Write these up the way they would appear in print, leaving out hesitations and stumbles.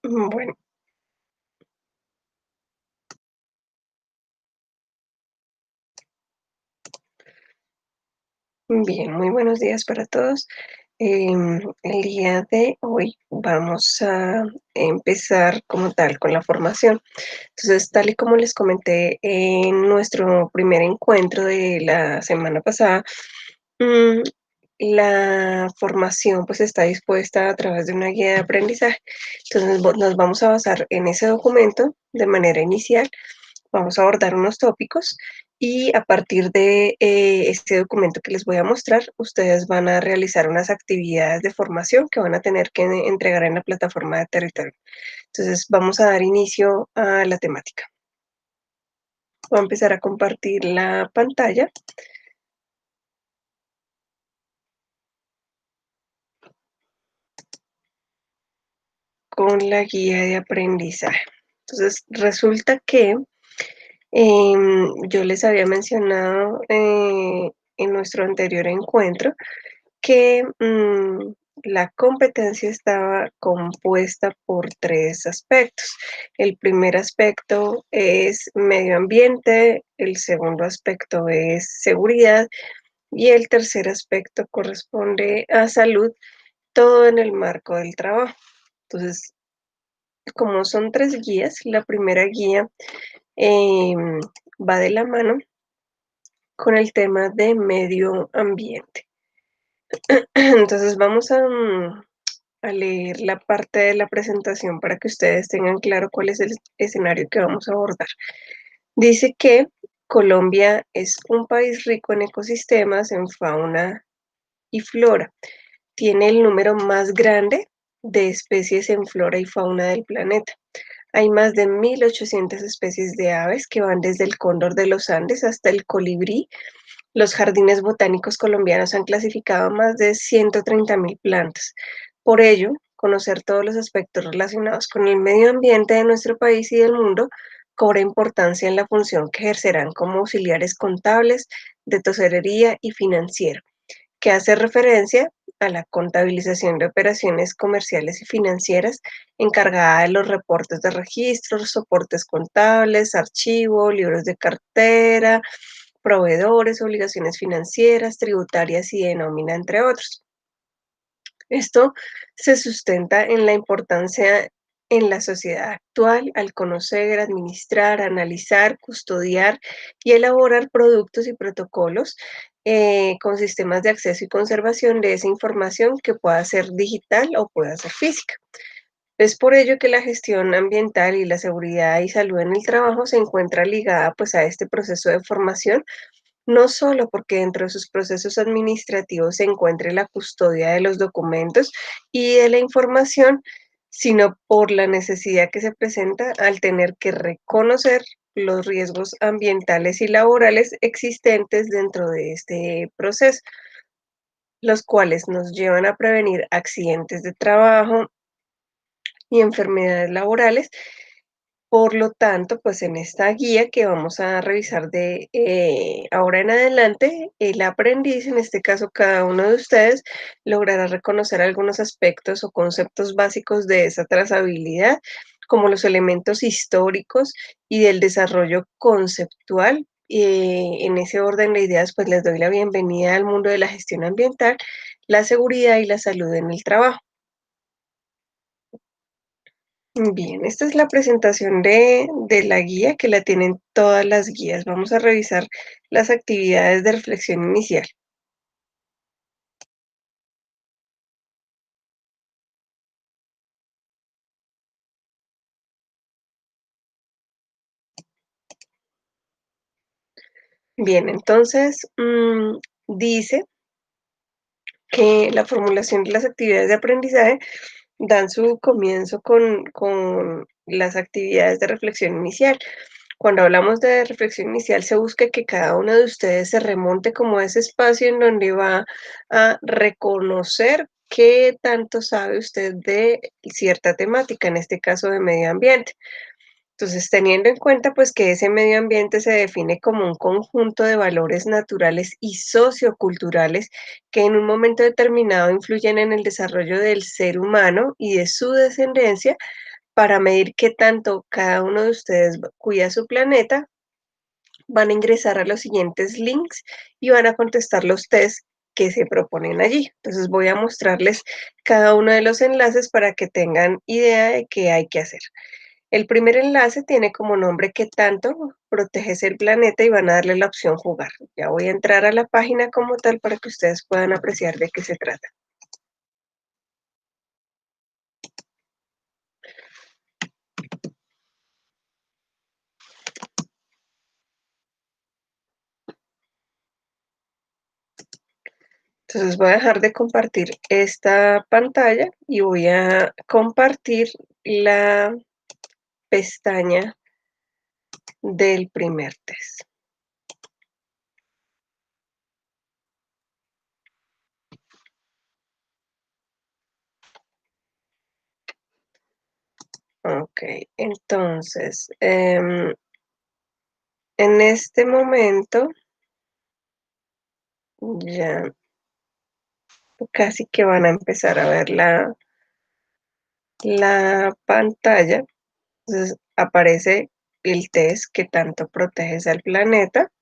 Bueno, bien, muy buenos días para todos. El día de hoy vamos a empezar como tal con la formación. Entonces, tal y como les comenté en nuestro primer encuentro de la semana pasada, mm, la formación pues está dispuesta a través de una guía de aprendizaje. Entonces, nos vamos a basar en ese documento de manera inicial. Vamos a abordar unos tópicos y a partir de este documento que les voy a mostrar, ustedes van a realizar unas actividades de formación que van a tener que entregar en la plataforma de territorio. Entonces, vamos a dar inicio a la temática. Voy a empezar a compartir la pantalla con la guía de aprendizaje. Entonces, resulta que yo les había mencionado en nuestro anterior encuentro que la competencia estaba compuesta por tres aspectos. El primer aspecto es medio ambiente, el segundo aspecto es seguridad y el tercer aspecto corresponde a salud, todo en el marco del trabajo. Entonces, como son tres guías, la primera guía em, va de la mano con el tema de medio ambiente. Entonces vamos a leer la parte de la presentación para que ustedes tengan claro cuál es el escenario que vamos a abordar. Dice que Colombia es un país rico en ecosistemas, en fauna y flora. Tiene el número más grande de especies en flora y fauna del planeta. Hay más de 1.800 especies de aves que van desde el cóndor de los Andes hasta el colibrí. Los jardines botánicos colombianos han clasificado más de 130.000 plantas. Por ello, conocer todos los aspectos relacionados con el medio ambiente de nuestro país y del mundo cobra importancia en la función que ejercerán como auxiliares contables, de tesorería y financiero, que hace referencia a la contabilización de operaciones comerciales y financieras encargada de los reportes de registros, soportes contables, archivo, libros de cartera, proveedores, obligaciones financieras, tributarias y de nómina, entre otros. Esto se sustenta en la importancia en la sociedad actual al conocer, administrar, analizar, custodiar y elaborar productos y protocolos con sistemas de acceso y conservación de esa información que pueda ser digital o pueda ser física. Es por ello que la gestión ambiental y la seguridad y salud en el trabajo se encuentra ligada pues a este proceso de formación, no solo porque dentro de sus procesos administrativos se encuentre la custodia de los documentos y de la información, sino por la necesidad que se presenta al tener que reconocer los riesgos ambientales y laborales existentes dentro de este proceso, los cuales nos llevan a prevenir accidentes de trabajo y enfermedades laborales. Por lo tanto, pues en esta guía que vamos a revisar de ahora en adelante, el aprendiz, en este caso cada uno de ustedes, logrará reconocer algunos aspectos o conceptos básicos de esa trazabilidad, como los elementos históricos y del desarrollo conceptual. En ese orden de ideas, pues les doy la bienvenida al mundo de la gestión ambiental, la seguridad y la salud en el trabajo. Bien, esta es la presentación de la guía que la tienen todas las guías. Vamos a revisar las actividades de reflexión inicial. Bien, entonces dice que la formulación de las actividades de aprendizaje dan su comienzo con las actividades de reflexión inicial. Cuando hablamos de reflexión inicial, se busca que cada uno de ustedes se remonte como a ese espacio en donde va a reconocer qué tanto sabe usted de cierta temática, en este caso de medio ambiente. Entonces, teniendo en cuenta pues que ese medio ambiente se define como un conjunto de valores naturales y socioculturales que en un momento determinado influyen en el desarrollo del ser humano y de su descendencia, Para medir qué tanto cada uno de ustedes cuida su planeta, van a ingresar a los siguientes links y van a contestar los test que se proponen allí. Entonces voy a mostrarles cada uno de los enlaces para que tengan idea de qué hay que hacer. El primer enlace tiene como nombre qué tanto proteges el planeta y van a darle la opción jugar. Ya voy a entrar a la página como tal para que ustedes puedan apreciar de qué se trata. Entonces voy a dejar de compartir esta pantalla y voy a compartir la pestaña del primer test. Ok, entonces, en este momento ya casi que van a empezar a ver la pantalla. Entonces aparece el test que tanto proteges al planeta.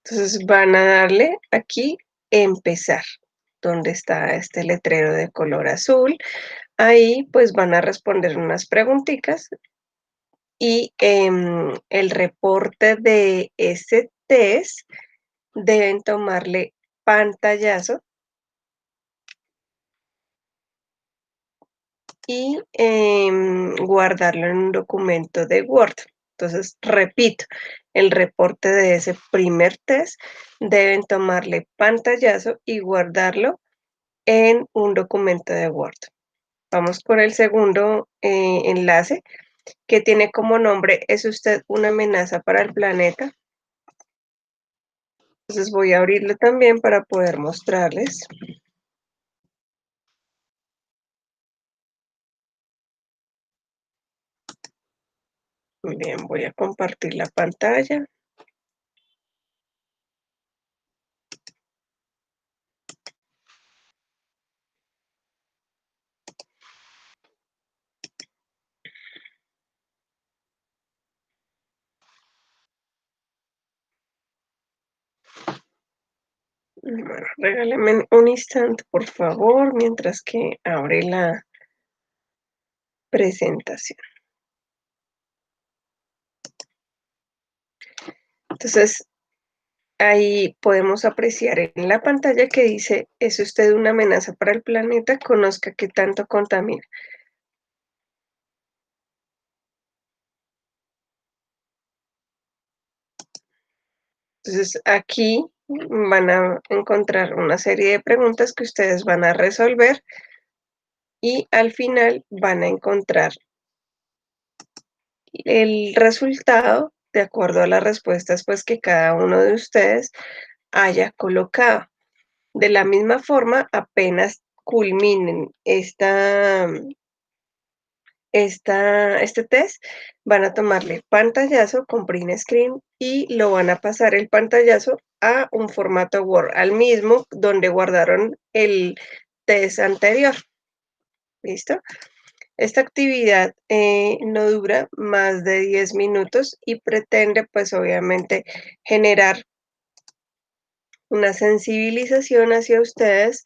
Entonces van a darle aquí empezar, donde está este letrero de color azul. Ahí pues van a responder unas preguntitas y el reporte de ese test deben tomarle pantallazo y guardarlo en un documento de Word. Entonces, repito, el reporte de ese primer test deben tomarle pantallazo y guardarlo en un documento de Word. Vamos con el segundo enlace que tiene como nombre ¿Es usted una amenaza para el planeta? Entonces voy a abrirlo también para poder mostrarles. Bien, voy a compartir la pantalla. Bueno, regáleme un instante, por favor, mientras que abre la presentación. Entonces, ahí podemos apreciar en la pantalla que dice, ¿es usted una amenaza para el planeta? Conozca qué tanto contamina. Entonces, aquí van a encontrar una serie de preguntas que ustedes van a resolver y al final van a encontrar el resultado de acuerdo a las respuestas pues que cada uno de ustedes haya colocado. De la misma forma, apenas culminen este test, van a tomarle pantallazo con print screen y lo van a pasar el pantallazo a un formato Word, al mismo donde guardaron el test anterior. ¿Listo? Esta actividad no dura más de 10 minutos y pretende, pues obviamente, generar una sensibilización hacia ustedes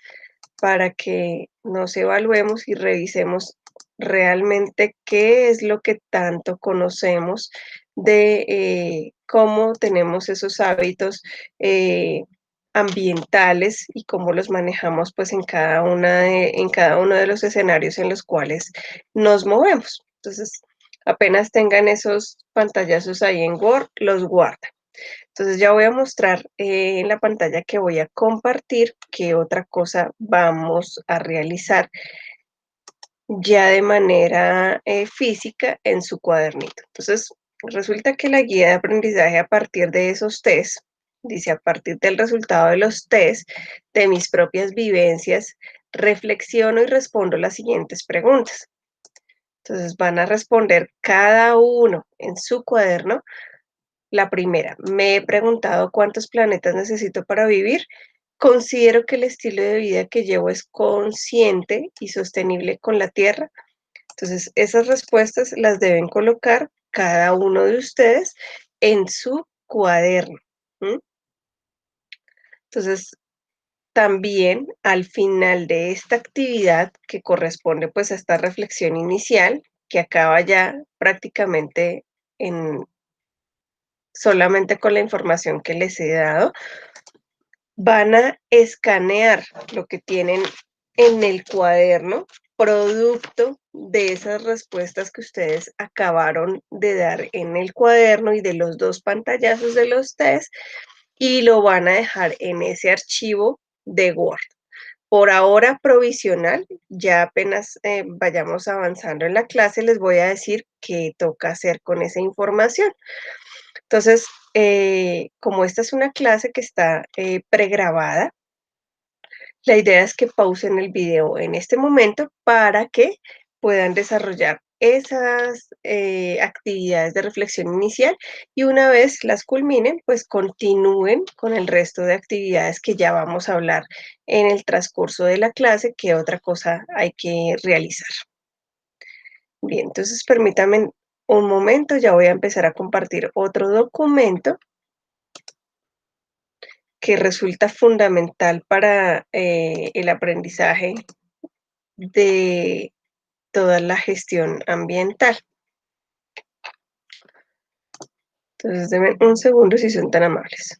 para que nos evaluemos y revisemos realmente qué es lo que tanto conocemos de cómo tenemos esos hábitos ambientales y cómo los manejamos pues en cada uno de los escenarios en los cuales nos movemos. Entonces, apenas tengan esos pantallazos ahí en Word, los guardan. Entonces ya voy a mostrar en la pantalla que voy a compartir qué otra cosa vamos a realizar ya de manera física en su cuadernito. Entonces resulta que la guía de aprendizaje a partir de esos test, dice a partir del resultado de los test, de mis propias vivencias, reflexiono y respondo las siguientes preguntas. Entonces van a responder cada uno en su cuaderno La primera, me he preguntado cuántos planetas necesito para vivir. Considero que el estilo de vida que llevo es consciente y sostenible con la Tierra. Entonces, esas respuestas las deben colocar cada uno de ustedes en su cuaderno. ¿M? Entonces, también al final de esta actividad que corresponde pues a esta reflexión inicial, que acaba ya prácticamente en solamente con la información que les he dado, van a escanear lo que tienen en el cuaderno, producto de esas respuestas que ustedes acabaron de dar en el cuaderno y de los 2 pantallazos de los test, y lo van a dejar en ese archivo de Word. Por ahora provisional, ya apenas, vayamos avanzando en la clase, les voy a decir qué toca hacer con esa información. Entonces, como esta es una clase que está, pregrabada, la idea es que pausen el video en este momento para que puedan desarrollar esas, actividades de reflexión inicial y una vez las culminen, pues continúen con el resto de actividades que ya vamos a hablar en el transcurso de la clase, qué otra cosa hay que realizar. Bien, entonces permítanme un momento, ya voy a empezar a compartir otro documento que resulta fundamental para, el aprendizaje de toda la gestión ambiental. Entonces, denme un segundo si son tan amables.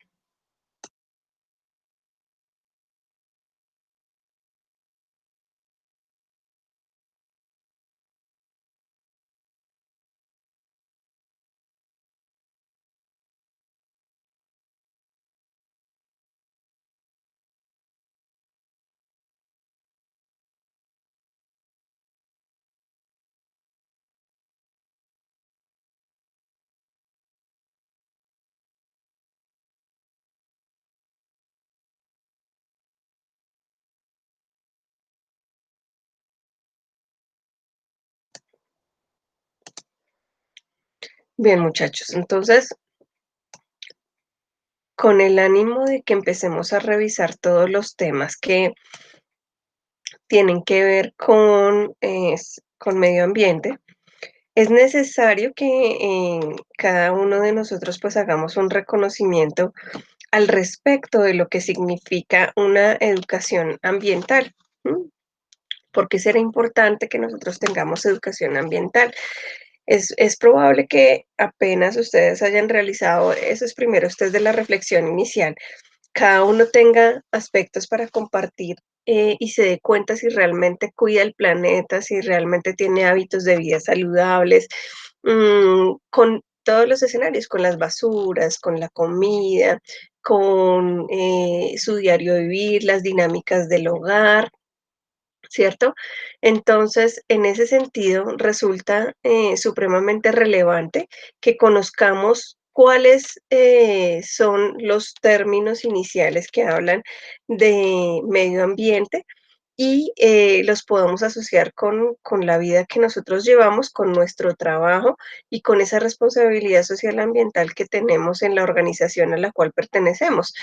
Bien, muchachos, entonces, con el ánimo de que empecemos a revisar todos los temas que tienen que ver con medio ambiente, es necesario que cada uno de nosotros pues hagamos un reconocimiento al respecto de lo que significa una educación ambiental. ¿M? ¿Por qué será importante que nosotros tengamos educación ambiental? Es probable que apenas ustedes hayan realizado esos primeros test de la reflexión inicial, cada uno tenga aspectos para compartir, y se dé cuenta si realmente cuida el planeta, si realmente tiene hábitos de vida saludables, con todos los escenarios, con las basuras, con la comida, con su diario vivir, las dinámicas del hogar, ¿cierto? Entonces, en ese sentido, resulta supremamente relevante que conozcamos cuáles son los términos iniciales que hablan de medio ambiente y los podamos asociar con la vida que nosotros llevamos, con nuestro trabajo y con esa responsabilidad social ambiental que tenemos en la organización a la cual pertenecemos.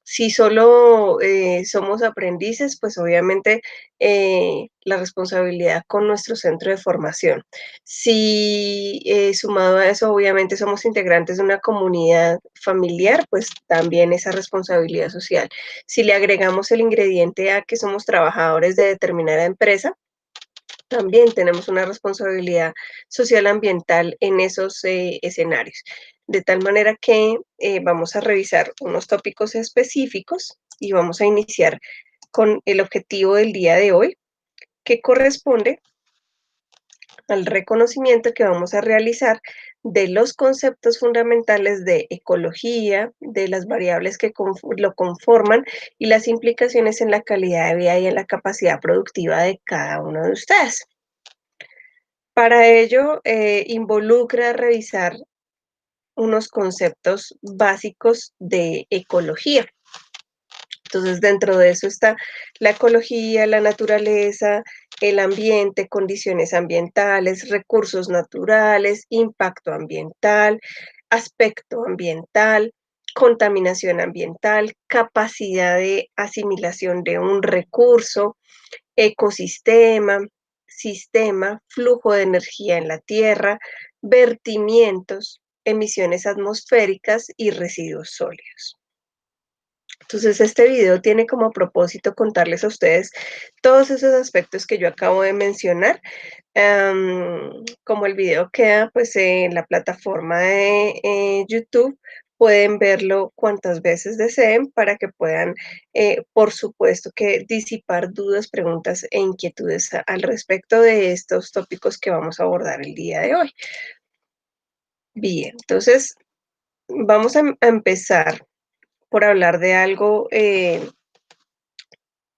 Si solo somos aprendices, pues obviamente la responsabilidad con nuestro centro de formación. Si sumado a eso, obviamente somos integrantes de una comunidad familiar, pues también esa responsabilidad social. Si le agregamos el ingrediente a que somos trabajadores de determinada empresa, también tenemos una responsabilidad social ambiental en esos escenarios. De tal manera que vamos a revisar unos tópicos específicos y vamos a iniciar con el objetivo del día de hoy, que corresponde al reconocimiento que vamos a realizar de los conceptos fundamentales de ecología, de las variables que lo conforman y las implicaciones en la calidad de vida y en la capacidad productiva de cada uno de ustedes. Para ello, involucra revisar unos conceptos básicos de ecología. Entonces, dentro de eso está la ecología, la naturaleza, el ambiente, condiciones ambientales, recursos naturales, impacto ambiental, aspecto ambiental, contaminación ambiental, capacidad de asimilación de un recurso, ecosistema, sistema, flujo de energía en la Tierra, vertimientos, emisiones atmosféricas y residuos sólidos. Entonces, este video tiene como propósito contarles a ustedes todos esos aspectos que yo acabo de mencionar. Como el video queda pues en la plataforma de YouTube, pueden verlo cuantas veces deseen para que puedan, por supuesto, que disipar dudas, preguntas e inquietudes al respecto de estos tópicos que vamos a abordar el día de hoy. Bien, entonces vamos a empezar por hablar de algo,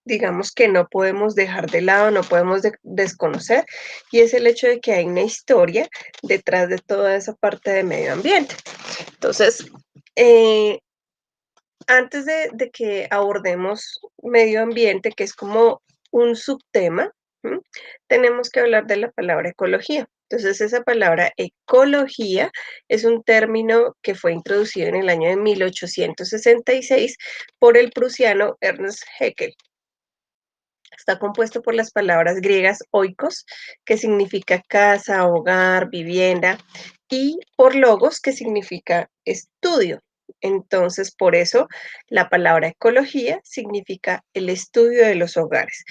digamos que no podemos dejar de lado, no podemos desconocer, y es el hecho de que hay una historia detrás de toda esa parte de medio ambiente. Entonces, eh, antes de que abordemos medio ambiente, que es como un subtema, ¿m? Tenemos que hablar de la palabra ecología. Entonces, esa palabra ecología es un término que fue introducido en el año de 1866 por el prusiano Ernst Haeckel. Está compuesto por las palabras griegas oikos, que significa casa, hogar, vivienda, y por logos, que significa estudio. Entonces, por eso la palabra ecología significa el estudio de los hogares.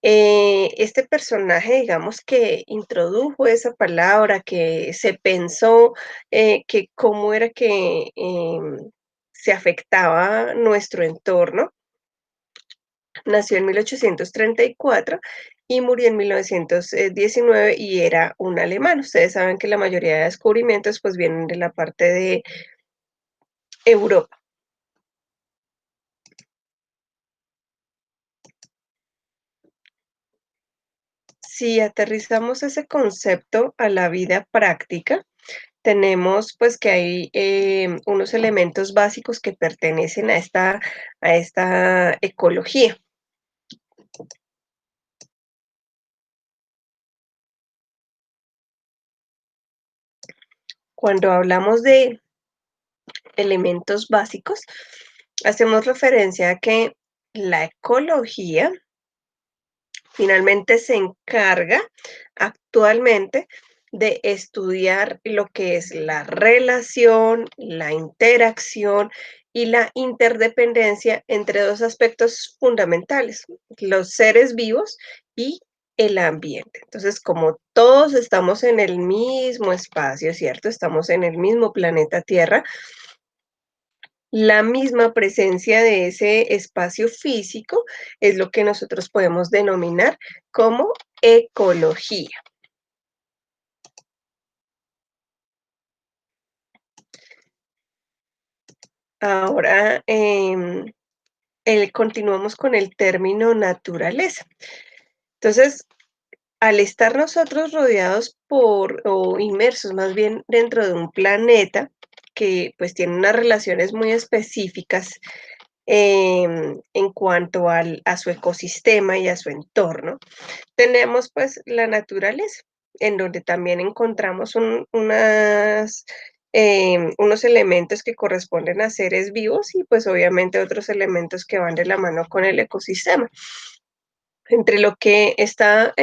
Este personaje, digamos, que introdujo esa palabra, que se pensó que cómo era que se afectaba nuestro entorno. Nació en 1834 y murió en 1919 y era un alemán. Ustedes saben que la mayoría de descubrimientos pues vienen de la parte de Europa. Si aterrizamos ese concepto a la vida práctica, tenemos pues que hay unos elementos básicos que pertenecen a esta ecología. Cuando hablamos de elementos básicos, hacemos referencia a que la ecología finalmente se encarga actualmente de estudiar lo que es la relación, la interacción y la interdependencia entre dos aspectos fundamentales, los seres vivos y el ambiente. Entonces, como todos estamos en el mismo espacio, ¿cierto? Estamos en el mismo planeta Tierra, la misma presencia de ese espacio físico es lo que nosotros podemos denominar como ecología. Ahora, continuamos con el término naturaleza. Entonces, al estar nosotros rodeados por, o inmersos más bien dentro de un planeta que pues tiene unas relaciones muy específicas en cuanto a su ecosistema y a su entorno, tenemos pues la naturaleza, en donde también encontramos unos elementos que corresponden a seres vivos y pues obviamente otros elementos que van de la mano con el ecosistema. Entre lo que está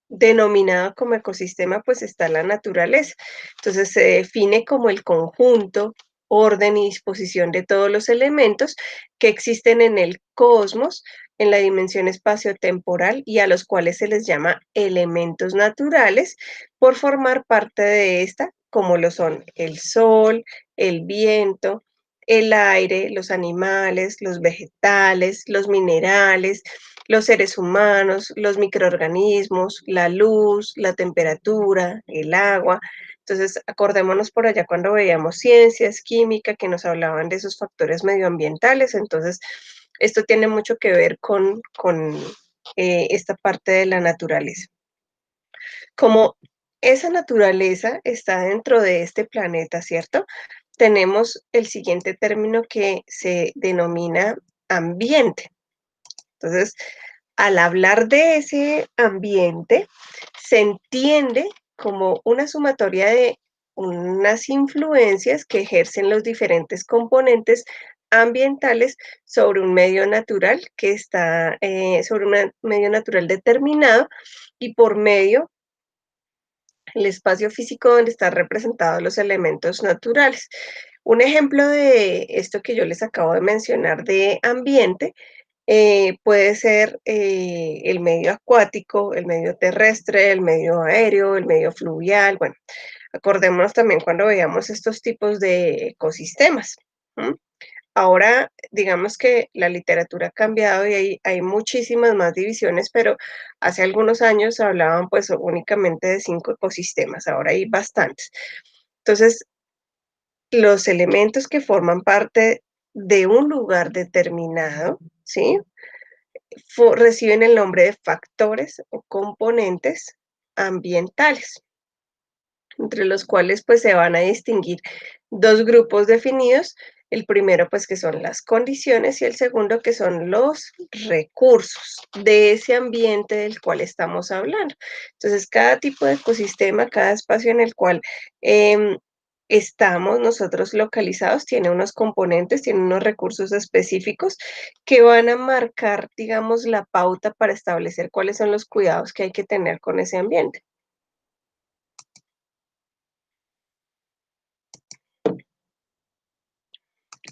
denominado como ecosistema, pues está la naturaleza. Entonces se define como el conjunto, orden y disposición de todos los elementos que existen en el cosmos, en la dimensión espaciotemporal y a los cuales se les llama elementos naturales por formar parte de esta, como lo son el sol, el viento, el aire, los animales, los vegetales, los minerales, los seres humanos, los microorganismos, la luz, la temperatura, el agua. Entonces, acordémonos por allá cuando veíamos ciencias, química, que nos hablaban de esos factores medioambientales. Entonces, esto tiene mucho que ver con esta parte de la naturaleza. Como esa naturaleza está dentro de este planeta, ¿cierto? Tenemos el siguiente término que se denomina ambiente. Entonces, al hablar de ese ambiente, se entiende como una sumatoria de unas influencias que ejercen los diferentes componentes ambientales sobre un medio natural que está, sobre un medio natural determinado y por medio el espacio físico donde están representados los elementos naturales. Un ejemplo de esto que yo les acabo de mencionar de ambiente puede ser el medio acuático, el medio terrestre, el medio aéreo, el medio fluvial. Bueno, acordémonos también cuando veamos estos tipos de ecosistemas. ¿M? Ahora, digamos que la literatura ha cambiado y hay muchísimas más divisiones, pero hace algunos años hablaban pues únicamente de 5 ecosistemas, ahora hay bastantes. Entonces, los elementos que forman parte de un lugar determinado, ¿sí? Reciben el nombre de factores o componentes ambientales, entre los cuales pues se van a distinguir dos grupos definidos. El primero pues que son las condiciones y el segundo que son los recursos de ese ambiente del cual estamos hablando. Entonces cada tipo de ecosistema, cada espacio en el cual estamos nosotros localizados tiene unos componentes, tiene unos recursos específicos que van a marcar, digamos, la pauta para establecer cuáles son los cuidados que hay que tener con ese ambiente.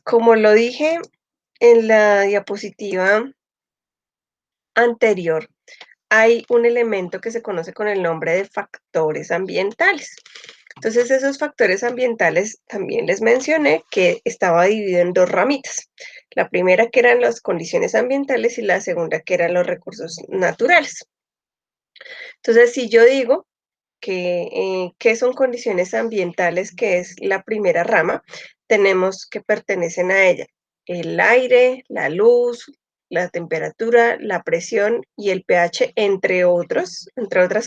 Como lo dije en la diapositiva anterior, hay un elemento que se conoce con el nombre de factores ambientales. Entonces, esos factores ambientales también les mencioné que estaba dividido en dos ramitas. La primera que eran las condiciones ambientales y la segunda que eran los recursos naturales. Entonces, si yo digo ¿qué son condiciones ambientales? Que es la primera rama, tenemos que pertenecen a ella el aire, la luz, la temperatura, la presión y el pH, entre otras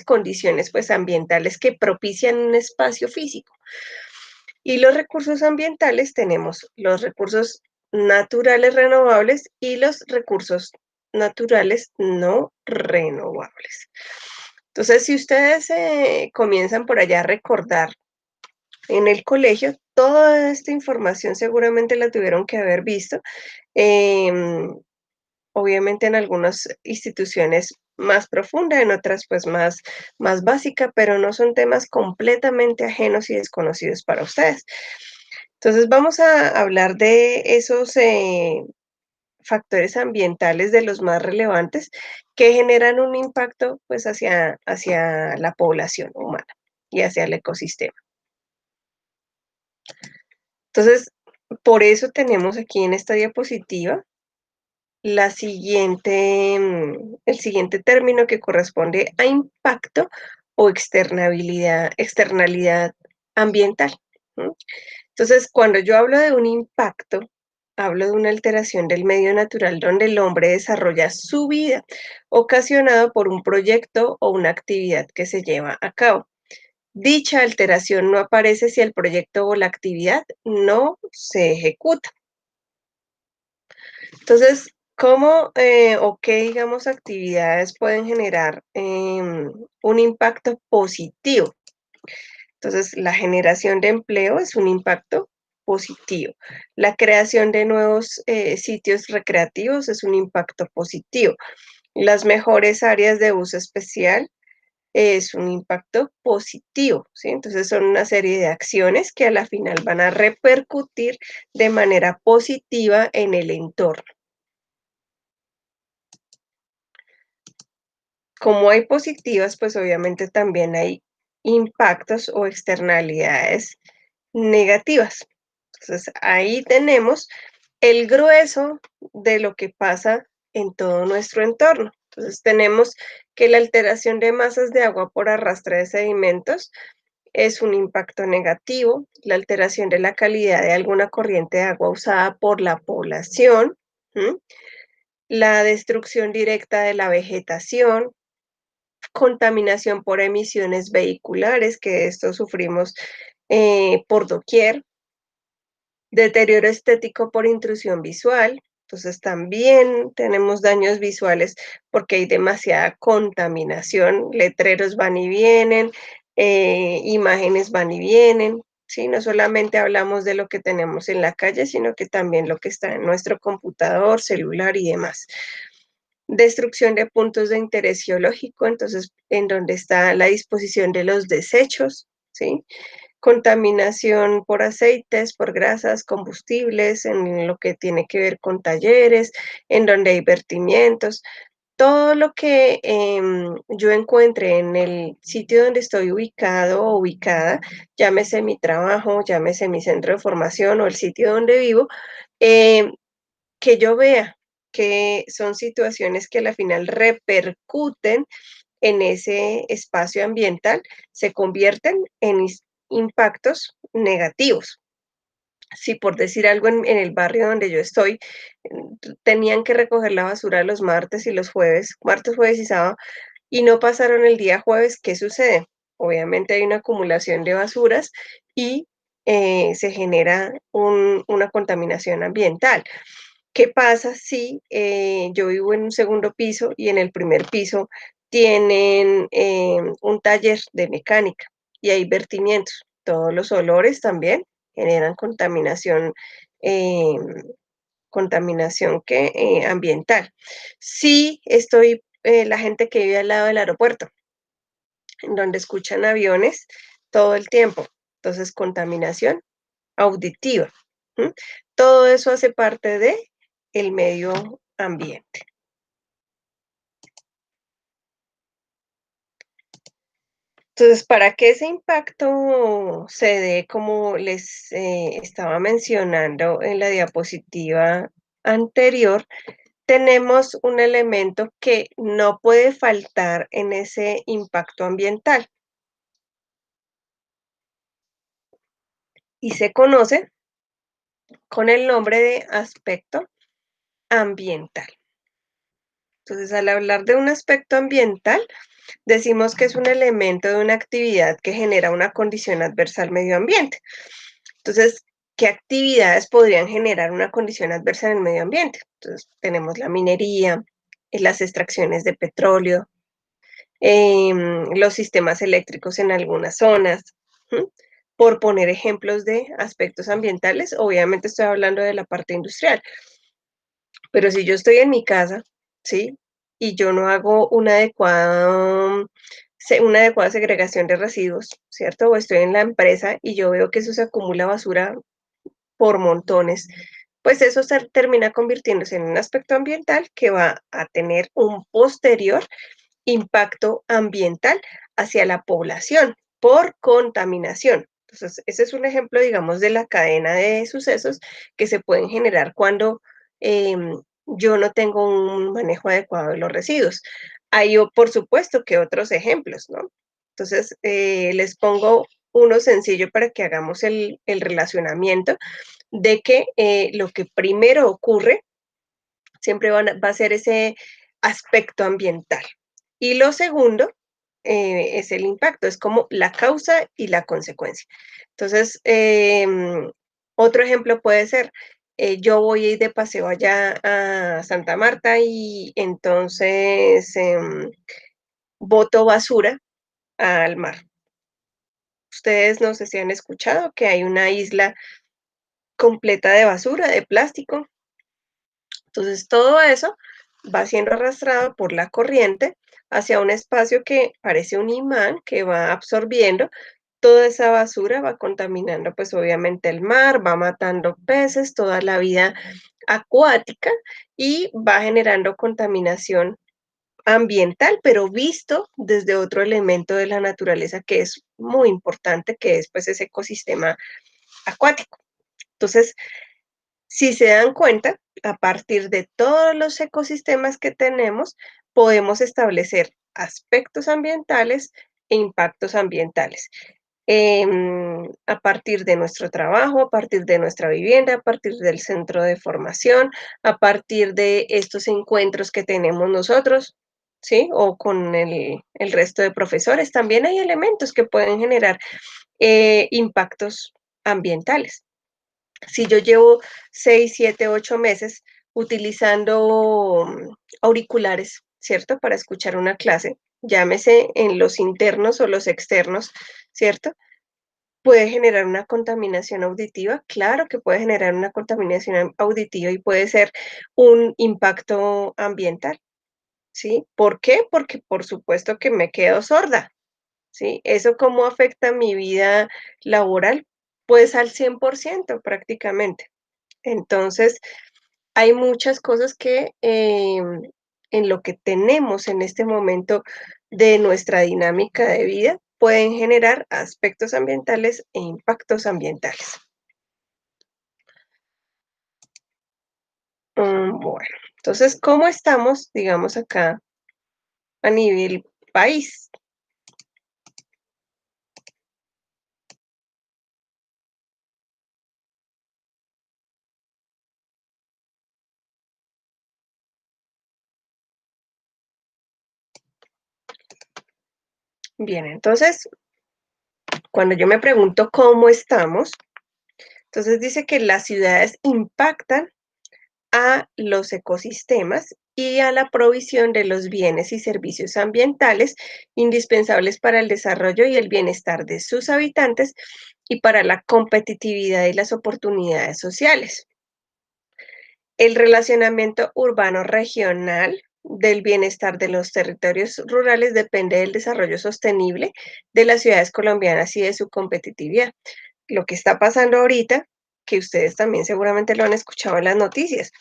condiciones pues, ambientales que propician un espacio físico. Y los recursos ambientales tenemos los recursos naturales renovables y los recursos naturales no renovables. Entonces, si ustedes comienzan por allá a recordar en el colegio, toda esta información seguramente la tuvieron que haber visto, em, obviamente en algunas instituciones más profunda, en otras pues más básica, pero no son temas completamente ajenos y desconocidos para ustedes. Entonces vamos a hablar de esos factores ambientales de los más relevantes que generan un impacto pues hacia la población humana y hacia el ecosistema. Entonces, por eso tenemos aquí en esta diapositiva el siguiente término que corresponde a impacto o externalidad ambiental. ¿M? Entonces, cuando yo hablo de un impacto, hablo de una alteración del medio natural donde el hombre desarrolla su vida, ocasionado por un proyecto o una actividad que se lleva a cabo. Dicha alteración no aparece si el proyecto o la actividad no se ejecuta. Entonces, ¿cómo o qué, digamos, actividades pueden generar un impacto positivo? Entonces, la generación de empleo es un impacto positivo. La creación de nuevos sitios recreativos es un impacto positivo. Las mejores áreas de uso especial es un impacto positivo, ¿sí? Entonces, son una serie de acciones que a la final van a repercutir de manera positiva en el entorno. Como hay positivas, pues obviamente también hay impactos o externalidades negativas. Entonces, ahí tenemos el grueso de lo que pasa en todo nuestro entorno. Entonces, tenemos que la alteración de masas de agua por arrastre de sedimentos es un impacto negativo, la alteración de la calidad de alguna corriente de agua usada por la población, ¿m? La destrucción directa de la vegetación, contaminación por emisiones vehiculares, que de esto sufrimos por doquier, deterioro estético por intrusión visual, entonces también tenemos daños visuales porque hay demasiada contaminación, letreros van y vienen, imágenes van y vienen, ¿sí? No solamente hablamos de lo que tenemos en la calle, sino que también lo que está en nuestro computador, celular y demás. Destrucción de puntos de interés geológico, entonces, en donde está la disposición de los desechos, ¿sí? Contaminación por aceites, por grasas, combustibles, en lo que tiene que ver con talleres, en donde hay vertimientos. Todo lo que yo encuentre en el sitio donde estoy ubicado o ubicada, llámese mi trabajo, llámese mi centro de formación o el sitio donde vivo, em, que yo vea que son situaciones que a la final repercuten en ese espacio ambiental, se convierten en impactos negativos. Si por decir algo en el barrio donde yo estoy, tenían que recoger la basura los martes y los jueves, martes, jueves y sábado, y no pasaron el día jueves, ¿qué sucede? Obviamente hay una acumulación de basuras y se genera una contaminación ambiental. ¿Qué pasa si yo vivo en un segundo piso y en el primer piso tienen un taller de mecánica y hay vertimientos? Todos los olores también generan eh, contaminación ambiental. Si estoy, la gente que vive al lado del aeropuerto, en donde escuchan aviones todo el tiempo, entonces contaminación auditiva. ¿M? Todo eso hace parte de el medio ambiente. Entonces, para que ese impacto se dé, como les estaba mencionando en la diapositiva anterior, tenemos un elemento que no puede faltar en ese impacto ambiental y se conoce con el nombre de aspecto ambiental. Entonces, al hablar de un aspecto ambiental, decimos que es un elemento de una actividad que genera una condición adversa al medio ambiente. Entonces, ¿qué actividades podrían generar una condición adversa en el medio ambiente? Entonces, tenemos la minería, las extracciones de petróleo, los sistemas eléctricos en algunas zonas. ¿M? Por poner ejemplos de aspectos ambientales, obviamente estoy hablando de la parte industrial, pero si yo estoy en mi casa, ¿sí? Y yo no hago una adecuada segregación de residuos, ¿cierto? O estoy en la empresa y yo veo que eso se acumula basura por montones, pues eso termina convirtiéndose en un aspecto ambiental que va a tener un posterior impacto ambiental hacia la población por contaminación. Entonces, ese es un ejemplo, digamos, de la cadena de sucesos que se pueden generar cuando yo no tengo un manejo adecuado de los residuos. Hay, por supuesto, que otros ejemplos, ¿no? Entonces, les pongo uno sencillo para que hagamos el relacionamiento de que lo que primero ocurre siempre va a ser ese aspecto ambiental. Y lo segundo es el impacto, es como la causa y la consecuencia. Entonces, otro ejemplo puede ser, yo voy a ir de paseo allá a Santa Marta y entonces boto basura al mar. Ustedes no sé si han escuchado que hay una isla completa de basura, de plástico. Entonces, todo eso va siendo arrastrado por la corriente hacia un espacio que parece un imán que va absorbiendo toda esa basura, va contaminando pues obviamente el mar, va matando peces, toda la vida acuática y va generando contaminación ambiental, pero visto desde otro elemento de la naturaleza que es muy importante, que es pues ese ecosistema acuático. Entonces, si se dan cuenta, a partir de todos los ecosistemas que tenemos, podemos establecer aspectos ambientales e impactos ambientales. A partir de nuestro trabajo, a partir de nuestra vivienda, a partir del centro de formación, a partir de estos encuentros que tenemos nosotros, ¿sí? O con el resto de profesores. También hay elementos que pueden generar impactos ambientales. Si yo llevo 6, 7, 8 meses utilizando auriculares, ¿cierto? Para escuchar una clase, llámese en los internos o los externos, ¿cierto? ¿Puede generar una contaminación auditiva? Claro que puede generar una contaminación auditiva y puede ser un impacto ambiental, ¿sí? ¿Por qué? Porque por supuesto que me quedo sorda, ¿sí? ¿Eso cómo afecta mi vida laboral? Pues al 100% prácticamente. Entonces, hay muchas cosas que en lo que tenemos en este momento de nuestra dinámica de vida pueden generar aspectos ambientales e impactos ambientales. Bueno, entonces, ¿cómo estamos, digamos, acá a nivel país? Bien, entonces, cuando yo me pregunto cómo estamos, entonces dice que las ciudades impactan a los ecosistemas y a la provisión de los bienes y servicios ambientales indispensables para el desarrollo y el bienestar de sus habitantes y para la competitividad y las oportunidades sociales. El relacionamiento urbano regional del bienestar de los territorios rurales depende del desarrollo sostenible de las ciudades colombianas y de su competitividad. Lo que está pasando ahorita, que ustedes también seguramente lo han escuchado en las noticias,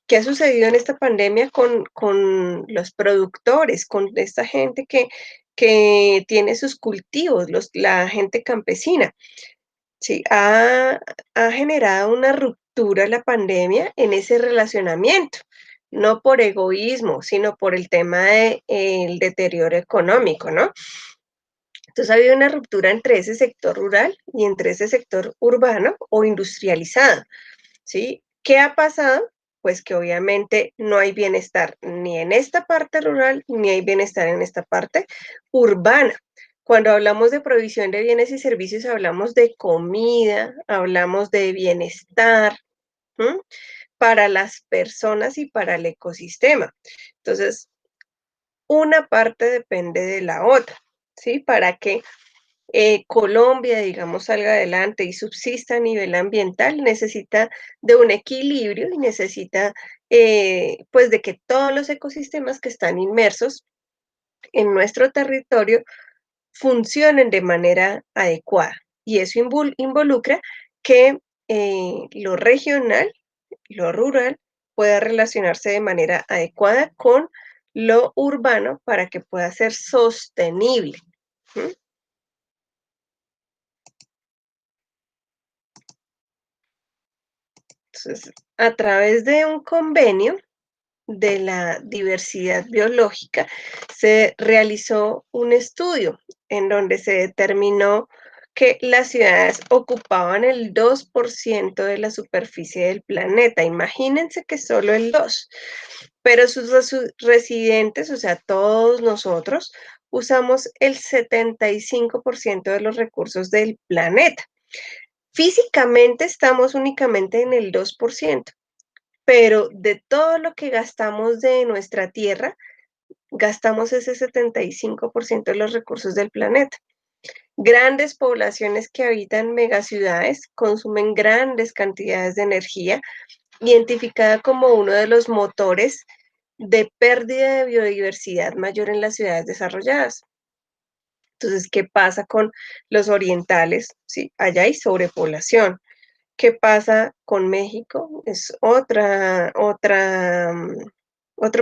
¿qué ha sucedido en esta pandemia con los productores, con esta gente que tiene sus cultivos, la gente campesina? Sí, ha generado una ruptura la pandemia en ese relacionamiento, no por egoísmo, sino por el tema de, el deterioro económico, ¿no? Entonces ha habido una ruptura entre ese sector rural y entre ese sector urbano o industrializado. ¿Sí? ¿Qué ha pasado? Pues que obviamente no hay bienestar ni en esta parte rural, ni hay bienestar en esta parte urbana. Cuando hablamos de provisión de bienes y servicios, hablamos de comida, hablamos de bienestar, ¿m? Para las personas y para el ecosistema. Entonces, una parte depende de la otra, ¿sí? Para que Colombia, digamos, salga adelante y subsista a nivel ambiental, necesita de un equilibrio y necesita, pues, de que todos los ecosistemas que están inmersos en nuestro territorio funcionen de manera adecuada. Y eso involucra que lo regional, lo rural, pueda relacionarse de manera adecuada con lo urbano para que pueda ser sostenible. ¿M? Entonces, a través de un convenio de la diversidad biológica, se realizó un estudio en donde se determinó que las ciudades ocupaban el 2% de la superficie del planeta. Imagínense que solo el 2%, pero sus residentes, o sea, todos nosotros, usamos el 75% de los recursos del planeta. Físicamente estamos únicamente en el 2%, pero de todo lo que gastamos de nuestra tierra, gastamos ese 75% de los recursos del planeta. Grandes poblaciones que habitan megaciudades consumen grandes cantidades de energía, identificada como uno de los motores de pérdida de biodiversidad mayor en las ciudades desarrolladas. Entonces, ¿qué pasa con los orientales? Sí, allá hay sobrepoblación. ¿Qué pasa con México? Es otro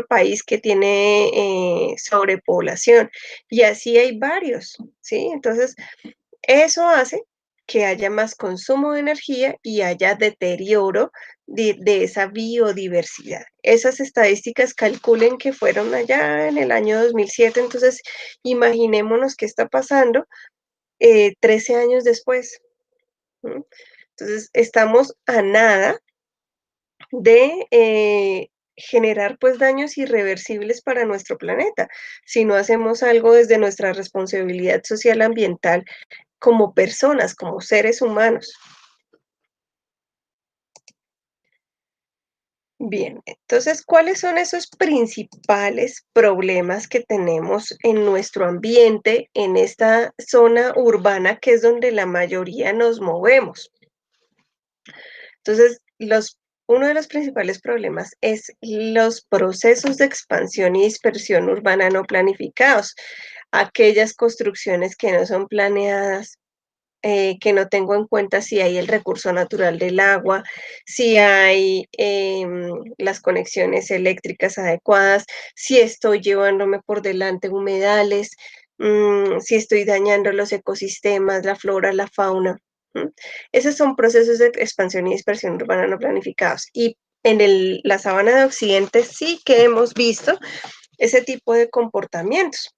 país que tiene sobrepoblación y así hay varios, ¿sí? Entonces, eso hace que haya más consumo de energía y haya deterioro de esa biodiversidad. Esas estadísticas calculen que fueron allá en el año 2007, entonces imaginémonos qué está pasando 13 años después. ¿M? Entonces, estamos a nada de generar pues daños irreversibles para nuestro planeta, si no hacemos algo desde nuestra responsabilidad social ambiental como personas, como seres humanos. Bien, entonces, ¿cuáles son esos principales problemas que tenemos en nuestro ambiente, en esta zona urbana que es donde la mayoría nos movemos? Entonces, uno de los principales problemas es los procesos de expansión y dispersión urbana no planificados, aquellas construcciones que no son planeadas, que no tengo en cuenta si hay el recurso natural del agua, si hay las conexiones eléctricas adecuadas, si estoy llevándome por delante humedales, si estoy dañando los ecosistemas, la flora, la fauna. ¿M? Esos son procesos de expansión y dispersión urbana no planificados. Y en la sabana de Occidente sí que hemos visto ese tipo de comportamientos.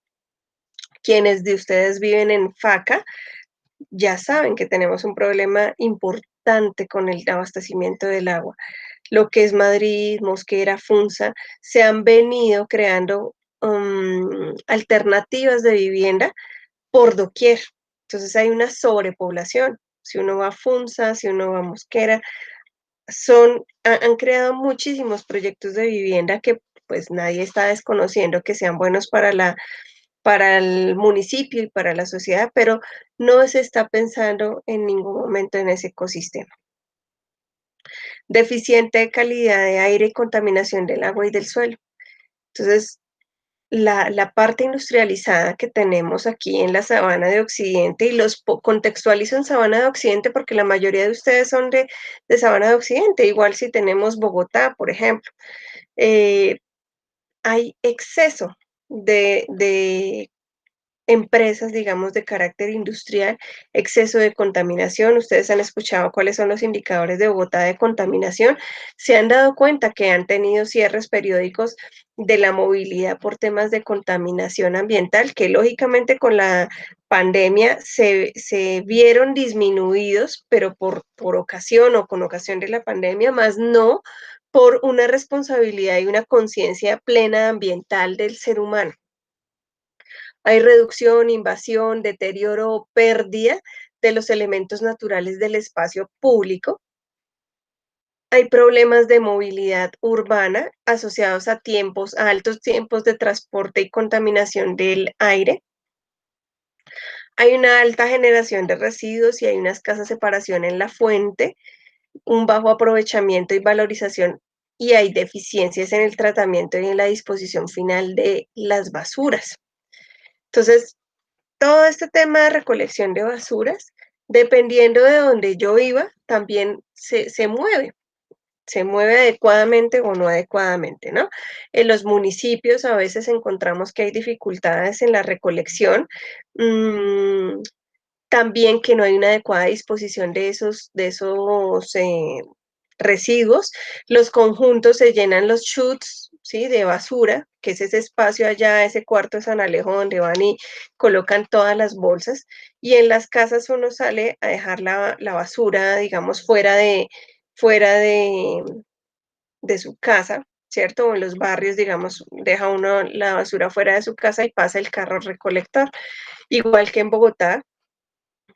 Quienes de ustedes viven en Faca, ya saben que tenemos un problema importante con el abastecimiento del agua. Lo que es Madrid, Mosquera, Funza, se han venido creando alternativas de vivienda por doquier. Entonces hay una sobrepoblación. Si uno va a Funza, si uno va a Mosquera, han creado muchísimos proyectos de vivienda que pues nadie está desconociendo que sean buenos para el municipio y para la sociedad, pero no se está pensando en ningún momento en ese ecosistema. Deficiente calidad de aire y contaminación del agua y del suelo. Entonces, la parte industrializada que tenemos aquí en la sabana de Occidente, y contextualizo en sabana de Occidente porque la mayoría de ustedes son de sabana de Occidente, igual si tenemos Bogotá, por ejemplo, eh, hay exceso de empresas, digamos, de carácter industrial, exceso de contaminación. Ustedes han escuchado cuáles son los indicadores de Bogotá de contaminación. Se han dado cuenta que han tenido cierres periódicos de la movilidad por temas de contaminación ambiental, que lógicamente con la pandemia se vieron disminuidos, pero por ocasión o con ocasión de la pandemia, más no por una responsabilidad y una conciencia plena ambiental del ser humano. Hay reducción, invasión, deterioro o pérdida de los elementos naturales del espacio público. Hay problemas de movilidad urbana asociados a altos tiempos de transporte y contaminación del aire. Hay una alta generación de residuos y hay una escasa separación en la fuente, un bajo aprovechamiento y valorización, y hay deficiencias en el tratamiento y en la disposición final de las basuras. Entonces, todo este tema de recolección de basuras, dependiendo de donde yo viva, también se mueve adecuadamente o no adecuadamente, ¿no? En los municipios a veces encontramos que hay dificultades en la recolección, mm, también que no hay una adecuada disposición de esos residuos. Los conjuntos se llenan los chutes, ¿sí? De basura, que es ese espacio allá, ese cuarto de San Alejo donde van y colocan todas las bolsas. Y en las casas uno sale a dejar la basura, digamos, fuera de su casa, ¿cierto? O en los barrios, digamos, deja uno la basura fuera de su casa y pasa el carro recolector. Igual que en Bogotá,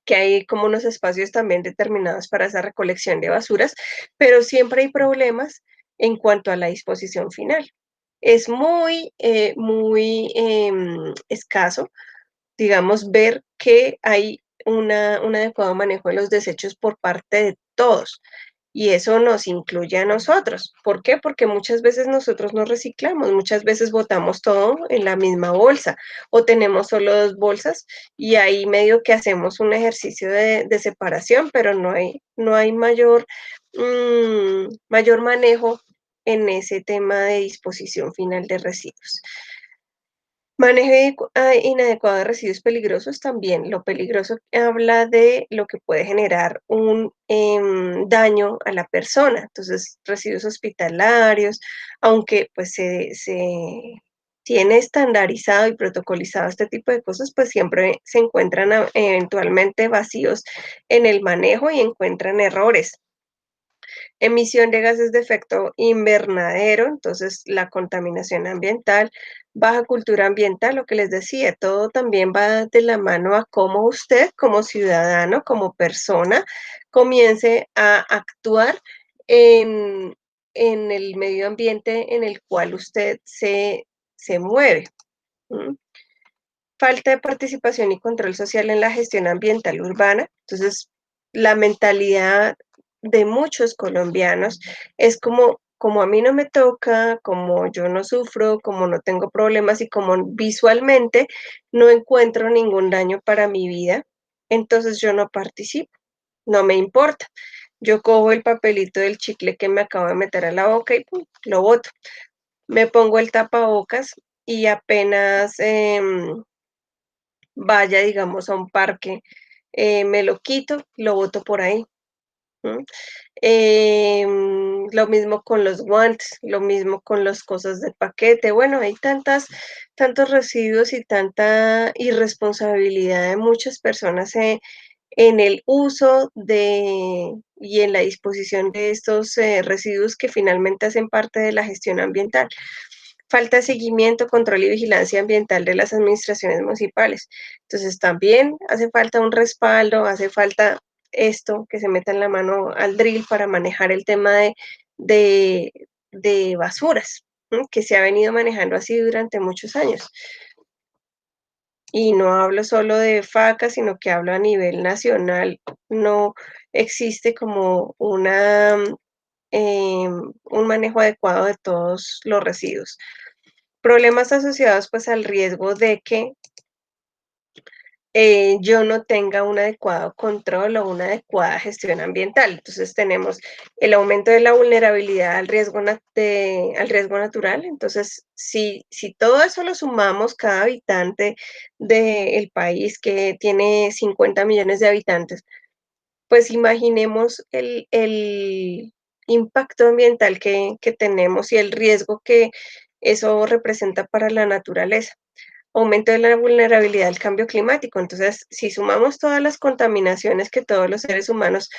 que hay como unos espacios también determinados para esa recolección de basuras, pero siempre hay problemas en cuanto a la disposición final. Es muy escaso, digamos, ver que hay un adecuado manejo de los desechos por parte de todos. Y eso nos incluye a nosotros. ¿Por qué? Porque muchas veces nosotros no reciclamos, muchas veces botamos todo en la misma bolsa o tenemos solo dos bolsas y ahí medio que hacemos un ejercicio de separación, pero no hay mayor manejo en ese tema de disposición final de residuos. Manejo inadecuado de residuos peligrosos también. Lo peligroso habla de lo que puede generar un daño a la persona. Entonces, residuos hospitalarios, aunque pues se tiene estandarizado y protocolizado este tipo de cosas, pues siempre se encuentran eventualmente vacíos en el manejo y encuentran errores. Emisión de gases de efecto invernadero, entonces la contaminación ambiental, baja cultura ambiental, lo que les decía, todo también va de la mano a cómo usted como ciudadano, como persona, comience a actuar en, en el medio ambiente en el cual usted se mueve. ¿M? Falta de participación y control social en la gestión ambiental urbana. Entonces, la mentalidad de muchos colombianos es como a mí no me toca, como yo no sufro, como no tengo problemas y como visualmente no encuentro ningún daño para mi vida, entonces yo no participo, no me importa. Yo cojo el papelito del chicle que me acabo de meter a la boca y pum, lo boto. Me pongo el tapabocas y apenas vaya, digamos, a un parque, me lo quito, lo boto por ahí. ¿M? Lo mismo con los guantes, lo mismo con las cosas de paquete. Bueno, hay tantos residuos y tanta irresponsabilidad de muchas personas en el uso y en la disposición de estos residuos que finalmente hacen parte de la gestión ambiental. Falta de seguimiento, control y vigilancia ambiental de las administraciones municipales. Entonces, también hace falta un respaldo, hace falta esto, que se meta en la mano al drill para manejar el tema de, de basuras, ¿m? Que se ha venido manejando así durante muchos años. Y no hablo solo de FACA, sino que hablo a nivel nacional. No existe como un manejo adecuado de todos los residuos. Problemas asociados pues al riesgo de que yo no tenga un adecuado control o una adecuada gestión ambiental. Entonces tenemos el aumento de la vulnerabilidad al riesgo natural. Entonces, si todo eso lo sumamos, cada habitante del país que tiene 50 millones de habitantes, pues imaginemos el impacto ambiental que tenemos y el riesgo que eso representa para la naturaleza. Aumento de la vulnerabilidad al cambio climático. Entonces, si sumamos todas las contaminaciones que todos los seres humanos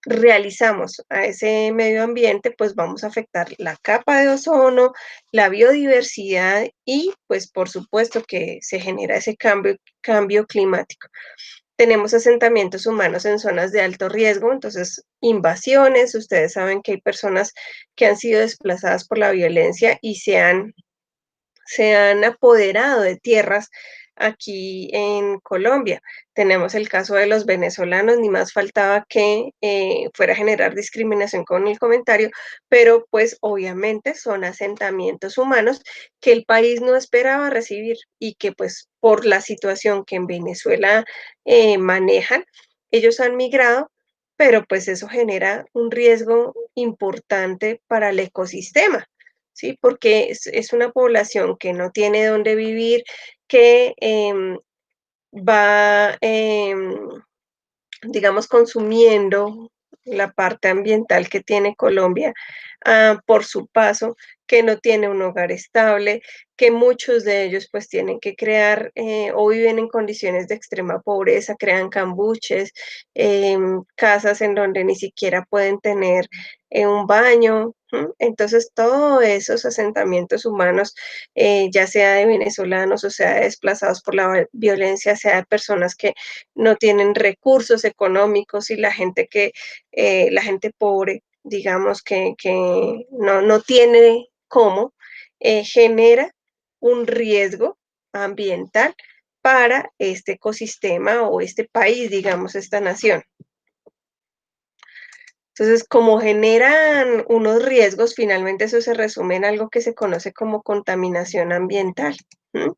realizamos a ese medio ambiente, pues vamos a afectar la capa de ozono, la biodiversidad y pues por supuesto que se genera ese cambio climático. Tenemos asentamientos humanos en zonas de alto riesgo, entonces invasiones, ustedes saben que hay personas que han sido desplazadas por la violencia y se han apoderado de tierras aquí en Colombia. Tenemos el caso de los venezolanos, ni más faltaba que fuera a generar discriminación con el comentario, pero pues obviamente son asentamientos humanos que el país no esperaba recibir y que pues por la situación que en Venezuela manejan, ellos han migrado, pero pues eso genera un riesgo importante para el ecosistema. ¿Sí? Porque es una población que no tiene dónde vivir, que va, digamos, consumiendo la parte ambiental que tiene Colombia por su paso, que no tiene un hogar estable, que muchos de ellos pues tienen que crear o viven en condiciones de extrema pobreza, crean cambuches, casas en donde ni siquiera pueden tener un baño. ¿M? Entonces, todos esos asentamientos humanos, ya sea de venezolanos o sea de desplazados por la violencia, sea de personas que no tienen recursos económicos y la gente pobre, digamos, que no tiene cómo, genera un riesgo ambiental para este ecosistema o este país, digamos, esta nación. Entonces, como generan unos riesgos, finalmente eso se resume en algo que se conoce como contaminación ambiental. ¿M?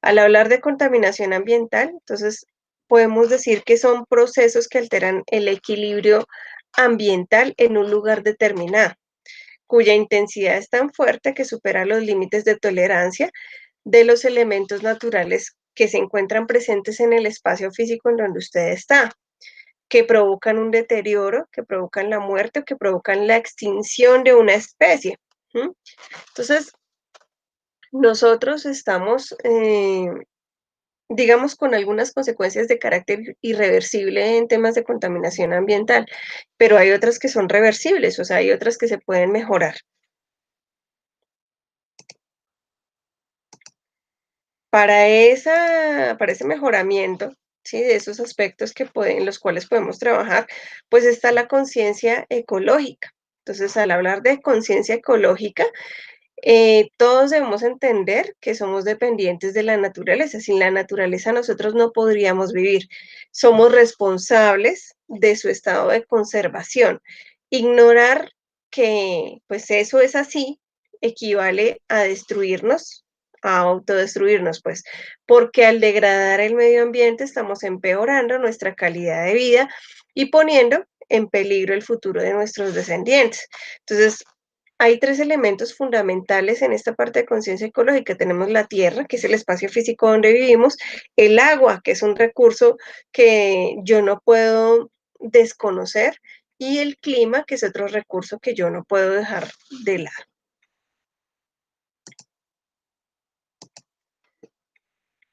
Al hablar de contaminación ambiental, entonces podemos decir que son procesos que alteran el equilibrio ambiental en un lugar determinado, cuya intensidad es tan fuerte que supera los límites de tolerancia de los elementos naturales que se encuentran presentes en el espacio físico en donde usted está, que provocan un deterioro, que provocan la muerte o que provocan la extinción de una especie. ¿M? Entonces, nosotros estamos digamos, con algunas consecuencias de carácter irreversible en temas de contaminación ambiental, pero hay otras que son reversibles, o sea, hay otras que se pueden mejorar. Para ese mejoramiento, ¿sí? De esos aspectos en los cuales podemos trabajar, pues está la conciencia ecológica. Entonces, al hablar de conciencia ecológica, todos debemos entender que somos dependientes de la naturaleza. Sin la naturaleza nosotros no podríamos vivir. Somos responsables de su estado de conservación. Ignorar que pues eso es así equivale a destruirnos, a autodestruirnos, pues, porque al degradar el medio ambiente estamos empeorando nuestra calidad de vida y poniendo en peligro el futuro de nuestros descendientes. Entonces, hay 3 elementos fundamentales en esta parte de conciencia ecológica. Tenemos la tierra, que es el espacio físico donde vivimos, el agua, que es un recurso que yo no puedo desconocer, y el clima, que es otro recurso que yo no puedo dejar de lado.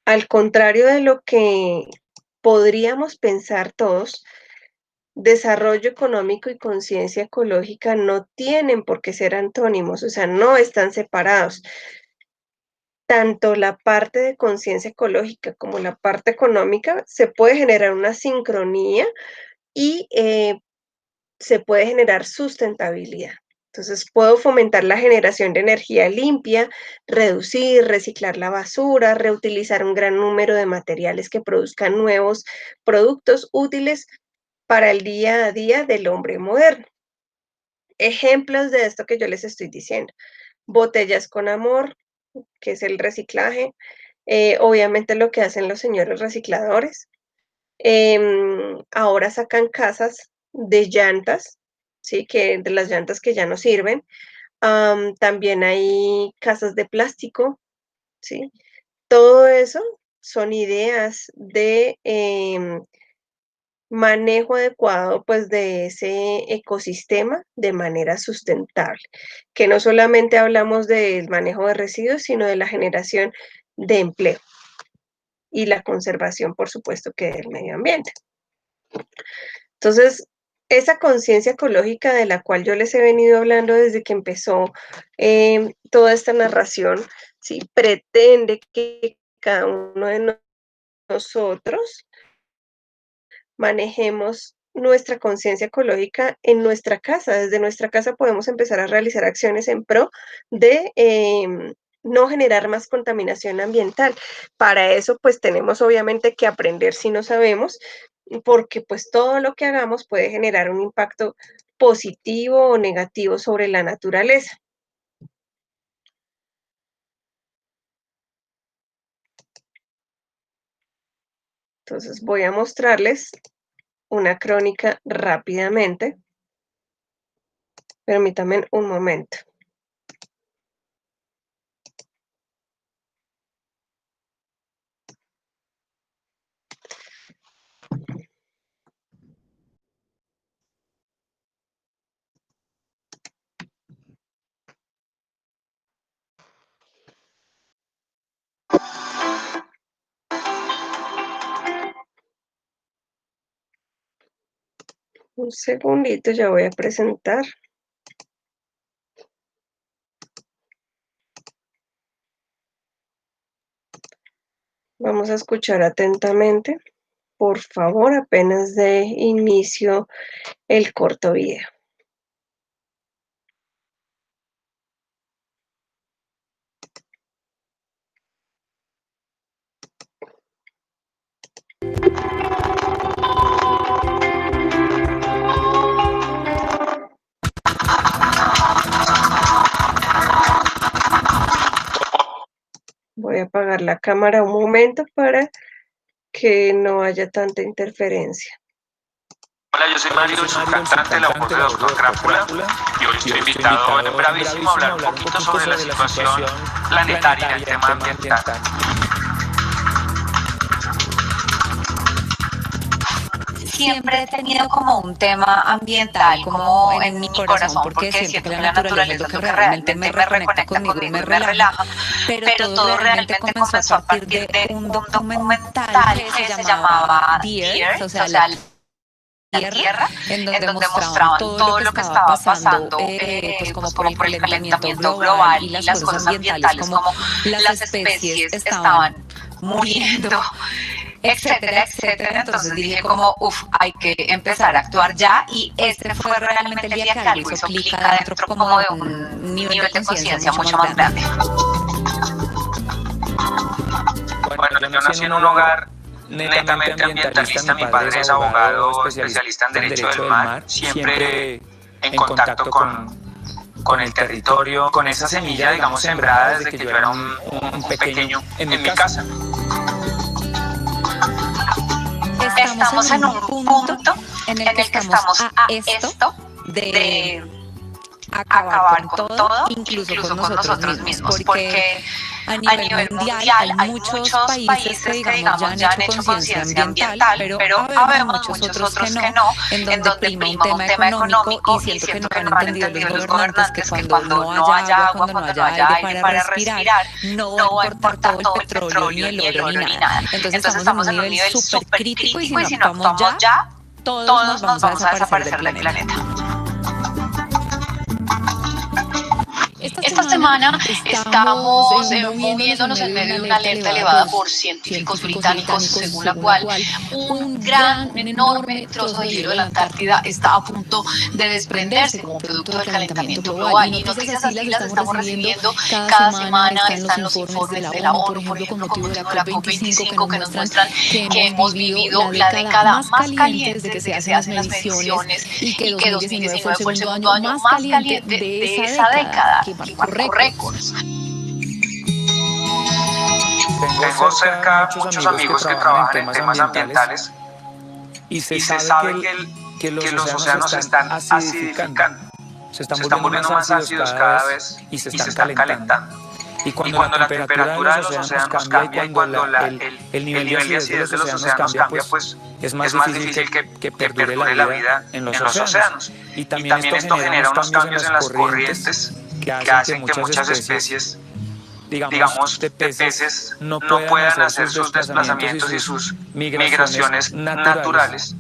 Al contrario de lo que podríamos pensar todos, desarrollo económico y conciencia ecológica no tienen por qué ser antónimos, o sea, no están separados. Tanto la parte de conciencia ecológica como la parte económica, se puede generar una sincronía y se puede generar sustentabilidad. Entonces, puedo fomentar la generación de energía limpia, reducir, reciclar la basura, reutilizar un gran número de materiales que produzcan nuevos productos útiles para el día a día del hombre moderno. Ejemplos de esto que yo les estoy diciendo: botellas con amor, que es el reciclaje, obviamente lo que hacen los señores recicladores. Ahora sacan casas de llantas, ¿sí? Que de las llantas que ya no sirven. También hay casas de plástico, ¿sí? Todo eso son ideas de manejo adecuado, pues, de ese ecosistema de manera sustentable, que no solamente hablamos del manejo de residuos, sino de la generación de empleo y la conservación, por supuesto, que del medio ambiente. Entonces, esa conciencia ecológica de la cual yo les he venido hablando desde que empezó toda esta narración, ¿sí? Pretende que cada uno de nosotros manejemos nuestra conciencia ecológica en nuestra casa. Desde nuestra casa podemos empezar a realizar acciones en pro de no generar más contaminación ambiental. Para eso, pues tenemos obviamente que aprender si no sabemos, porque pues todo lo que hagamos puede generar un impacto positivo o negativo sobre la naturaleza. Entonces voy a mostrarles una crónica rápidamente. Permítanme un momento. Un segundito, ya voy a presentar. Vamos a escuchar atentamente, por favor, apenas de inicio el corto video. Voy a apagar la cámara un momento para que no haya tanta interferencia. Hola, yo soy Mario, soy cantante de la voz de Doctor Crápula y hoy estoy invitado en Bravísimo a hablar un poquito sobre la situación planetaria en el tema ambiental. Siempre he tenido como un tema ambiental como en mi corazón, porque siento que la naturaleza es lo que realmente me reconecta conmigo y me relaja, pero todo realmente comenzó a partir de un documental que se llamaba The Earth, o sea, la Tierra, en donde mostraban todo lo que estaba pasando, pues como por el calentamiento global y las cosas ambientales, como las especies estaban muriendo etcétera, etcétera. Entonces dije como, hay que empezar a actuar ya, y este fue realmente el día que algo hizo clic adentro como de un nivel de conciencia mucho más grande. Bueno, yo nací en un hogar netamente ambientalista. Mi padre es abogado, especialista en Derecho del Mar, siempre en contacto con el territorio, con esa semilla, digamos, sembrada desde que yo era un pequeño en mi casa. Estamos en un punto en el que estamos a esto de acabar con todo, incluso con nosotros mismos, porque a nivel mundial hay muchos países que, digamos, ya han hecho conciencia ambiental, pero habemos muchos otros que no, en donde prima un tema económico, y siento que no han entendido los gobernantes que cuando no haya agua, cuando no haya aire para respirar, no va a importar todo el petróleo, ni el oro, ni nada. Entonces estamos en un nivel súper crítico, y si no actuamos ya, todos nos vamos a desaparecer del planeta. Esta semana estamos moviéndonos en medio de una alerta elevada por científicos británicos, según la cual un enorme trozo de hielo de la Antártida está a punto de desprenderse como producto del calentamiento global. Y noticias así las estamos recibiendo cada semana. Están los informes de la ONU, por ejemplo, con motivo de la COP25, que nos muestran que hemos vivido la década más caliente desde que se hacen las mediciones, y que 2019 fue el segundo año más caliente de esa década, que marcó récords. Tengo cerca muchos amigos que trabajan en temas ambientales, y se sabe que los océanos se están acidificando. Se están volviendo más ácidos cada vez y se están calentando. Y cuando la temperatura de los océanos cambia, y cuando el nivel de acidez de los océanos cambia, pues es más difícil que perdure la vida en los océanos. Y también esto genera unos cambios en las corrientes que hacen que muchas especies, digamos, de peces no puedan hacer sus desplazamientos y sus migraciones naturales,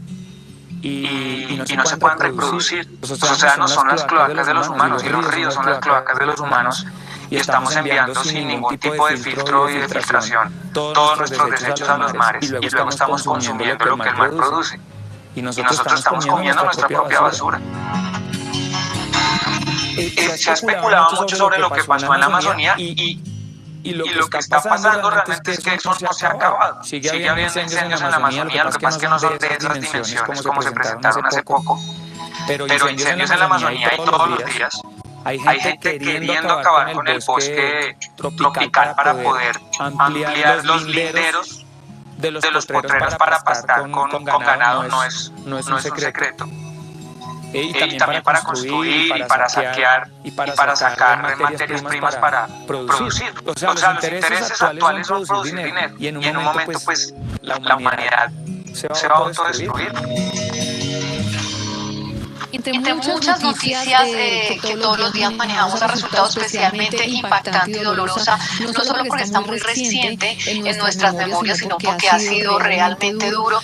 y no se puedan reproducir. Los océanos son las cloacas de los humanos, y los ríos son las cloacas de los humanos, y estamos enviando sin ningún tipo de filtro y de filtración todos nuestros desechos a los mares, y luego estamos consumiendo lo que el mar produce, y nosotros estamos comiendo nuestra propia basura. Se ha especulado mucho sobre lo que pasó en la Amazonía, y lo que está pasando realmente es que eso no se ha acabado. Sigue habiendo incendios en la Amazonía, lo que pasa es que no son de esas dimensiones como se presentaron hace poco, pero incendios en la Amazonía hay todos los días. Hay gente queriendo acabar con el bosque tropical para poder ampliar los linderos de los potreros para pastar con ganado. No es un secreto. Y también para construir, y para saquear, y para sacar materias primas para producir. O sea, los intereses actuales son producir dinero. Y en un momento, pues, la humanidad se va a autodestruir. Entre muchas noticias que todos los días manejamos, ha resultado especialmente impactante y dolorosa, no solo porque está muy reciente en nuestras memorias, sino porque ha sido realmente duro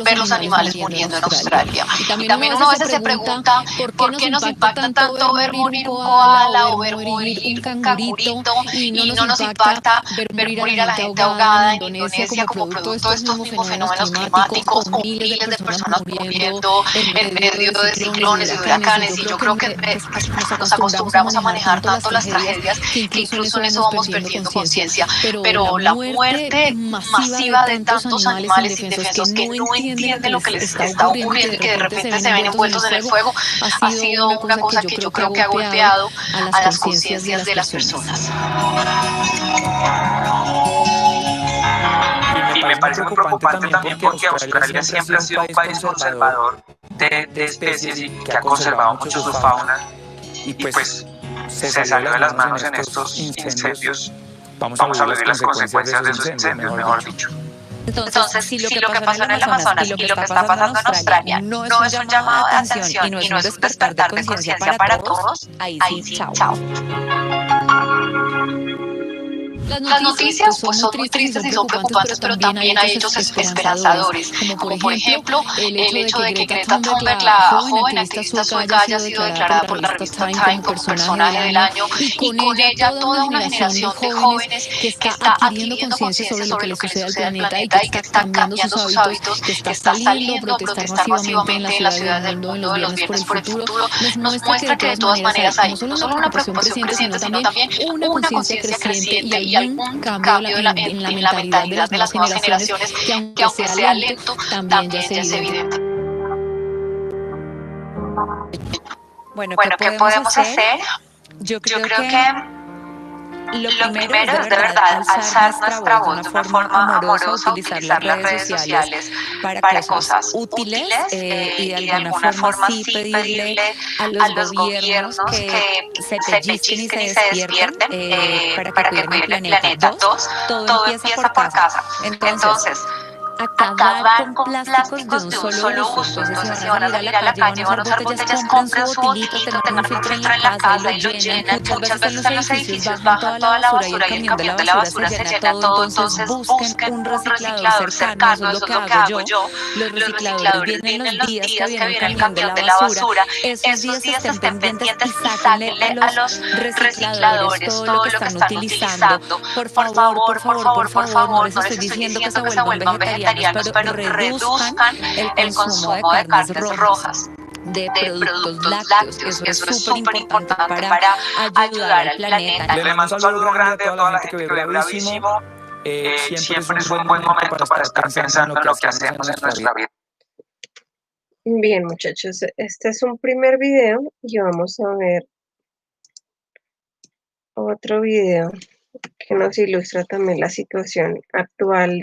ver los animales muriendo en Australia. Y también uno a veces se pregunta por qué nos impacta tanto ver morir un koala o ver morir un cangurito, y no nos impacta ver morir a la gente ahogada en Indonesia como producto de estos mismos fenómenos climáticos, o miles de personas muriendo en medio de ciclones y huracanes. Y yo creo que nos acostumbramos a manejar tanto las tragedias que incluso en eso vamos perdiendo conciencia. Pero la muerte masiva de tantos animales indefensos que no entienden lo que les está ocurriendo y que de repente se ven envueltos en el fuego ha sido una cosa que yo creo que ha golpeado a las conciencias de las personas. Y me parece muy preocupante también porque Australia siempre ha sido un país conservador de especies, y que ha conservado mucho su fauna, y pues se salió de las manos en estos incendios. Vamos a ver las consecuencias de esos incendios, mejor dicho. Entonces, si lo que pasó en el Amazonas y lo que está pasando en Australia no es un llamado de atención y no es un despertar de conciencia para todos, ahí sí, chao. Las noticias pues son muy tristes y son preocupantes, pero también hay hechos esperanzadores, como por ejemplo el hecho de que Greta Thunberg, la joven activista sueca, haya sido declarada por la revista Time como personaje del año y con ella toda una generación de jóvenes que está adquiriendo conciencia sobre lo que le sucede al planeta y que está cambiando sus hábitos, que está saliendo a protestar masivamente en las ciudades del mundo en los viernes por el futuro, nos muestra que de todas maneras hay no solo una preocupación creciente, sino también una conciencia creciente y algún cambio en la mentalidad de las nuevas generaciones que aunque sea lento, también ya es evidente. Bueno, Bueno, ¿qué podemos hacer? Yo Yo creo creo que que lo lo primero es primero de es de verdad verdad alzar alzar nuestra nuestra voz de voz una de una forma forma amorosa, amorosa, utilizar las utilizar las redes redes sociales sociales para para cosas cosas útiles útiles y de y de alguna alguna forma forma sí sí pedirle pedirle a a los los gobiernos gobiernos que que se se pellizquen y se pellizquen y se despierten despierten para que para que cuiden el cuiden el planeta. planeta. Dos, Dos, todo todo empieza por empieza por casa. casa. Entonces, Entonces, acabar acabar con con plásticos de plásticos un de un solo solo uso. uso. Entonces, si Entonces, van si a van a salir a salir la a la calle, van a calle, van usar a usar botellas, botellas, compren su compren su botilito, botilito, tengan un tengan un filtro en filtro la en la casa y lo casa y lo llenan. llenan. Muchas Muchas veces en veces los en los edificios edificios bajan toda bajan la toda la basura y el basura y el camión de la camión de la basura se basura se llena llena todo. todo. Entonces, Entonces, busquen busquen un un reciclador reciclador cercano. Eso es cercano. lo Eso que es lo que hago hago yo. yo. Los Los recicladores recicladores vienen los vienen los días que días viene que el viene el camión de la camión de la basura. basura. Esos Esos días días estén estén pendientes y pendientes y sáquenle a sáquenle a los los recicladores recicladores todo lo todo que lo que están están utilizando. utilizando. Por Por favor, por favor, por favor, por favor, por favor, no favor, les no les estoy estoy diciendo que se diciendo que se vuelvan vuelvan vegetarianos, vegetarianos, pero pero reduzcan reduzcan el el consumo de consumo de carnes carnes rojas, rojas, de de productos productos lácteos. lácteos. Eso es Eso es súper súper importante importante para para ayudar ayudar al al planeta. planeta. Le mando un saludo grande a toda la gente que ve ve Bravísimo. Bravísimo. Siempre es Siempre un es buen un buen momento para momento para estar estar pensando en lo pensando en que lo que hacemos en hacemos en nuestra vida. nuestra vida. Bien, muchachos, este es un primer video y vamos a ver otro video que nos ilustra también la situación actual